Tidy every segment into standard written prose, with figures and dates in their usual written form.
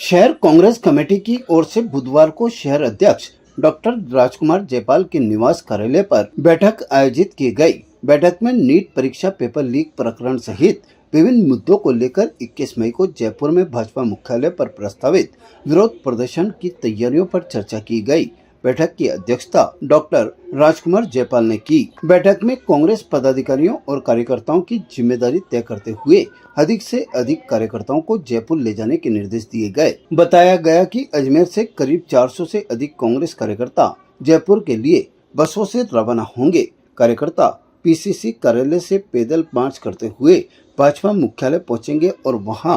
शहर कांग्रेस कमेटी की ओर से बुधवार को शहर अध्यक्ष डॉक्टर राजकुमार जयपाल के निवास कार्यालय पर बैठक आयोजित की गई। बैठक में नीट परीक्षा पेपर लीक प्रकरण सहित विभिन्न मुद्दों को लेकर 21 मई को जयपुर में भाजपा मुख्यालय पर प्रस्तावित विरोध प्रदर्शन की तैयारियों पर चर्चा की गई। बैठक की अध्यक्षता डॉक्टर राजकुमार जयपाल ने की। बैठक में कांग्रेस पदाधिकारियों और कार्यकर्ताओं की जिम्मेदारी तय करते हुए अधिक से अधिक कार्यकर्ताओं को जयपुर ले जाने के निर्देश दिए गए। बताया गया कि अजमेर से करीब 400 से अधिक कांग्रेस कार्यकर्ता जयपुर के लिए बसों से रवाना होंगे। कार्यकर्ता पीसीसी कार्यालय से पैदल मार्च करते हुए भाजपा मुख्यालय पहुंचेंगे और वहां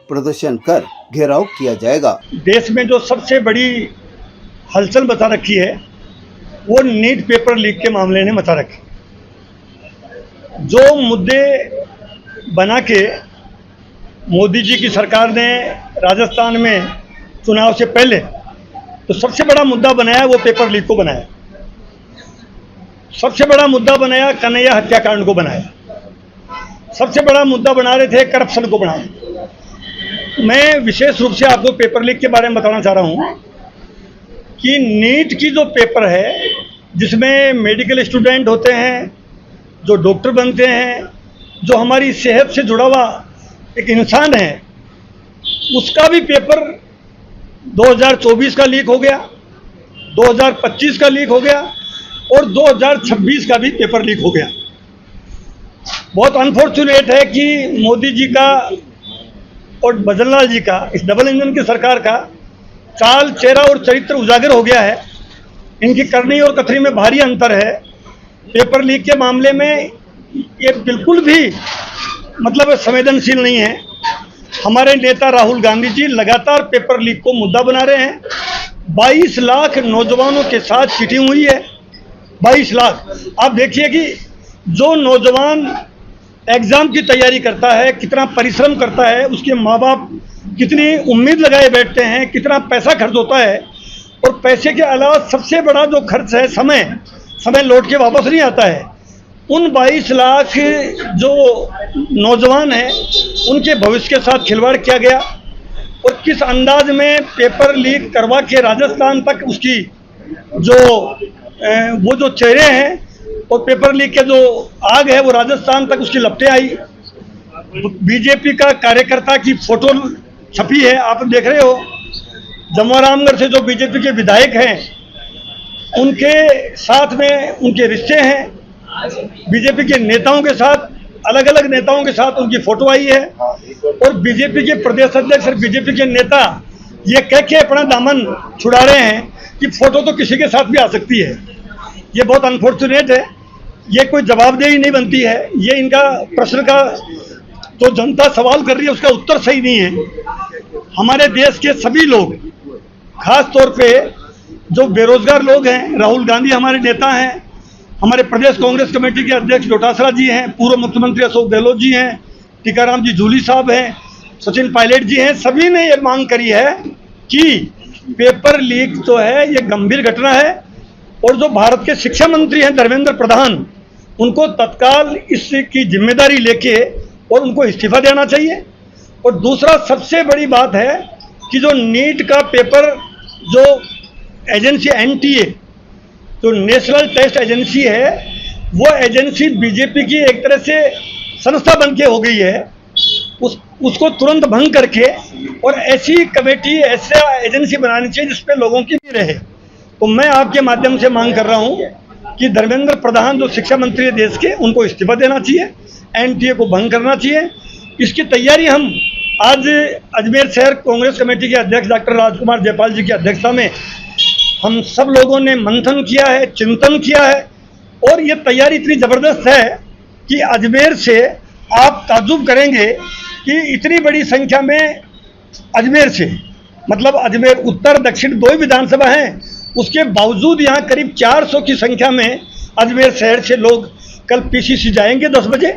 प्रदर्शन कर घेराव किया जाएगा। देश में जो सबसे बड़ी हलचल मचा रखी है वो नीट पेपर लीक के मामले ने मचा रखी। जो मुद्दे बना के मोदी जी की सरकार ने राजस्थान में चुनाव से पहले तो सबसे बड़ा मुद्दा बनाया वो पेपर लीक को बनाया। सबसे बड़ा मुद्दा बनाया कन्हैया हत्याकांड को बनाया। सबसे बड़ा मुद्दा बना रहे थे करप्शन को बनाया। मैं विशेष रूप से आपको पेपर लीक के बारे में बताना चाह रहा हूं कि नीट की जो पेपर है जिसमें मेडिकल स्टूडेंट होते हैं, जो डॉक्टर बनते हैं, जो हमारी सेहत से जुड़ा हुआ एक इंसान है, उसका भी पेपर 2024 का लीक हो गया, 2025 का लीक हो गया और 2026 का भी पेपर लीक हो गया। बहुत अनफॉर्चुनेट है कि मोदी जी का और भजनलाल जी का, इस डबल इंजन की सरकार का चाल, चेहरा और चरित्र उजागर हो गया है। इनकी करनी और कथनी में भारी अंतर है। पेपर लीक के मामले में ये बिल्कुल भी संवेदनशील नहीं है। हमारे नेता राहुल गांधी जी लगातार पेपर लीक को मुद्दा बना रहे हैं। 22 लाख नौजवानों के साथ चीटिंग हुई है। 22 लाख। आप देखिए कि जो नौजवान एग्जाम की तैयारी करता है, कितना परिश्रम करता है, उसके माँ बाप कितनी उम्मीद लगाए बैठते हैं, कितना पैसा खर्च होता है। और पैसे के अलावा सबसे बड़ा जो खर्च है समय लौट के वापस नहीं आता है। उन 22 लाख जो नौजवान हैं उनके भविष्य के साथ खिलवाड़ किया गया और किस अंदाज में पेपर लीक करवा के राजस्थान तक उसकी वो जो चेहरे हैं और पेपर लीक के जो आग है वो राजस्थान तक उसकी लपटें आई। बीजेपी का कार्यकर्ता की फोटो छपी है, आप देख रहे हो। जमवारामगढ़ से जो बीजेपी के विधायक हैं उनके साथ में उनके रिश्ते हैं। बीजेपी के नेताओं के साथ, अलग अलग नेताओं के साथ उनकी फोटो आई है और बीजेपी के प्रदेश अध्यक्ष और बीजेपी के नेता ये कह के अपना दामन छुड़ा रहे हैं कि फोटो तो किसी के साथ भी आ सकती है। ये बहुत अनफॉर्चुनेट है। ये कोई जवाबदेही नहीं बनती है। ये इनका प्रश्न का जो जनता सवाल कर रही है उसका उत्तर सही नहीं है। हमारे देश के सभी लोग, खास तौर पे जो बेरोजगार लोग हैं, राहुल गांधी हमारे नेता हैं, हमारे प्रदेश कांग्रेस कमेटी के अध्यक्ष डोटासरा जी हैं, पूर्व मुख्यमंत्री अशोक गहलोत जी हैं, टीकाराम जी जूली साहब हैं, सचिन पायलट जी हैं, सभी ने ये मांग करी है कि पेपर लीक जो है ये गंभीर घटना है और जो भारत के शिक्षा मंत्री हैं धर्मेंद्र प्रधान, उनको तत्काल इसकी जिम्मेदारी लेके और उनको इस्तीफा देना चाहिए। और दूसरा सबसे बड़ी बात है कि जो नीट का पेपर, जो एजेंसी NTA, जो नेशनल टेस्ट एजेंसी है, वो एजेंसी बीजेपी की एक तरह से संस्था बन के हो गई है। उसको तुरंत भंग करके और ऐसी कमेटी, ऐसा एजेंसी बनानी चाहिए जिसपे लोगों की भी रहे। तो मैं आपके माध्यम से मांग कर रहा हूँ कि धर्मेंद्र प्रधान जो शिक्षा मंत्री है देश के, उनको इस्तीफा देना चाहिए, NTA को भंग करना चाहिए। इसकी तैयारी हम आज अजमेर शहर कांग्रेस कमेटी के अध्यक्ष डॉक्टर राजकुमार जयपाल जी की अध्यक्षता में हम सब लोगों ने मंथन किया है, चिंतन किया है और ये तैयारी इतनी ज़बरदस्त है कि अजमेर से आप ताज्जुब करेंगे कि इतनी बड़ी संख्या में अजमेर से, अजमेर उत्तर दक्षिण 2 विधानसभा हैं, उसके बावजूद यहाँ करीब 400 की संख्या में अजमेर शहर से लोग कल PCC जाएंगे 10 बजे,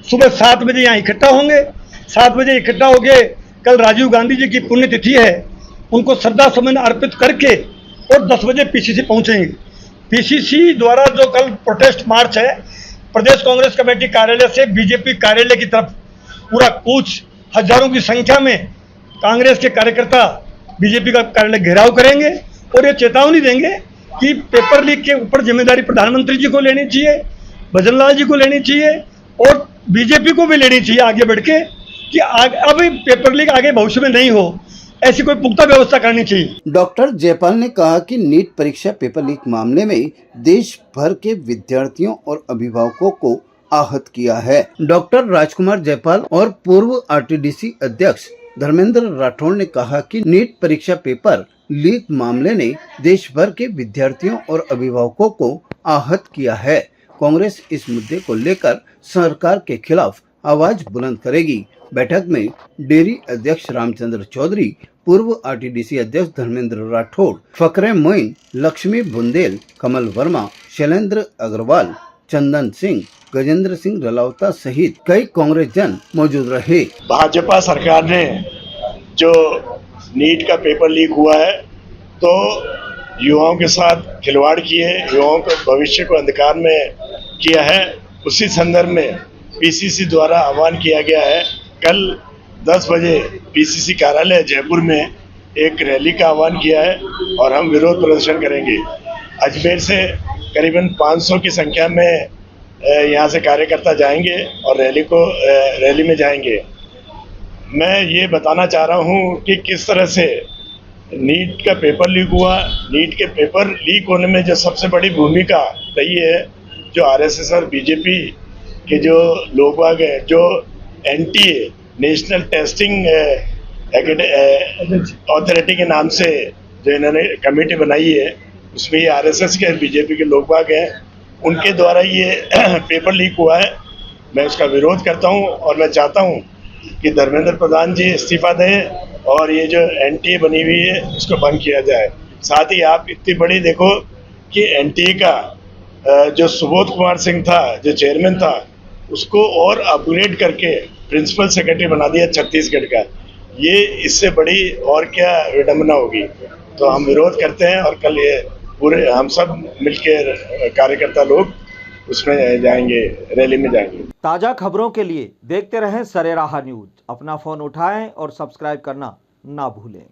सुबह 7 बजे यहाँ इकट्ठा होंगे। 7 बजे इकट्ठा होके कल राजीव गांधी जी की पुण्यतिथि है, उनको श्रद्धा सुमन अर्पित करके और 10 बजे PCC पहुँचेंगे। PCC द्वारा जो कल प्रोटेस्ट मार्च है प्रदेश कांग्रेस कमेटी कार्यालय से बीजेपी कार्यालय की तरफ पूरा कूच, हजारों की संख्या में कांग्रेस के कार्यकर्ता बीजेपी का कार्यालय घेराव करेंगे और ये चेतावनी देंगे कि पेपर लीक के ऊपर जिम्मेदारी प्रधानमंत्री जी को लेनी चाहिए, भजनलाल जी को लेनी चाहिए और बीजेपी को भी लेनी चाहिए आगे बढ़ के कि अब पेपर लीक आगे भविष्य में नहीं हो, ऐसी कोई पुख्ता व्यवस्था करनी चाहिए। डॉक्टर जयपाल ने कहा कि नीट परीक्षा पेपर लीक मामले में देश भर के विद्यार्थियों और अभिभावकों को आहत किया है। डॉक्टर राजकुमार जयपाल और पूर्व आरटीडीसी अध्यक्ष धर्मेंद्र राठौड़ ने कहा कि नीट परीक्षा पेपर लीक मामले ने देश भर के विद्यार्थियों और अभिभावकों को आहत किया है। कांग्रेस इस मुद्दे को लेकर सरकार के खिलाफ आवाज बुलंद करेगी। बैठक में डेयरी अध्यक्ष रामचंद्र चौधरी, पूर्व आरटीडीसी अध्यक्ष धर्मेंद्र राठौड़, फकरे मोइन, लक्ष्मी बुंदेल, कमल वर्मा, शैलेंद्र अग्रवाल, चंदन सिंह, गजेंद्र सिंह रलावता सहित कई कांग्रेस जन मौजूद रहे। भाजपा सरकार ने जो नीट का पेपर लीक हुआ है तो युवाओं के साथ खिलवाड़ किए, युवाओं के भविष्य को अंधकार में किया है। उसी संदर्भ में पीसीसी द्वारा आह्वान किया गया है। कल 10 बजे पीसीसी कार्यालय जयपुर में एक रैली का आह्वान किया है और हम विरोध प्रदर्शन करेंगे। अजमेर से करीबन 500 की संख्या में यहाँ से कार्यकर्ता जाएंगे और रैली में जाएंगे। मैं ये बताना चाह रहा हूँ कि किस तरह से नीट का पेपर लीक हुआ। नीट के पेपर लीक होने में जो सबसे बड़ी भूमिका रही है, जो आरएसएस और बीजेपी के जो लोग बाग हैं, जो एनटीए नेशनल टेस्टिंग अथॉरिटी के नाम से जो इन्होंने कमेटी बनाई है, उसमें ये आरएसएस के बीजेपी के लोग बाग हैं, उनके द्वारा ये पेपर लीक हुआ है। मैं उसका विरोध करता हूं और मैं चाहता हूं कि धर्मेंद्र प्रधान जी इस्तीफा दें और ये जो एनटीए बनी हुई है उसको बंद किया जाए। साथ ही आप इतनी बड़ी देखो कि एनटीए का जो सुबोध कुमार सिंह था, जो चेयरमैन था, उसको और अपग्रेड करके प्रिंसिपल सेक्रेटरी बना दिया छत्तीसगढ़ का। ये इससे बड़ी और क्या विडंबना होगी। तो हम विरोध करते हैं और कल ये पूरे हम सब मिलकर कार्यकर्ता लोग उसमें जाएंगे, रैली में जाएंगे। ताज़ा खबरों के लिए देखते रहें सरेराह न्यूज। अपना फोन उठाएं और सब्सक्राइब करना ना भूलें।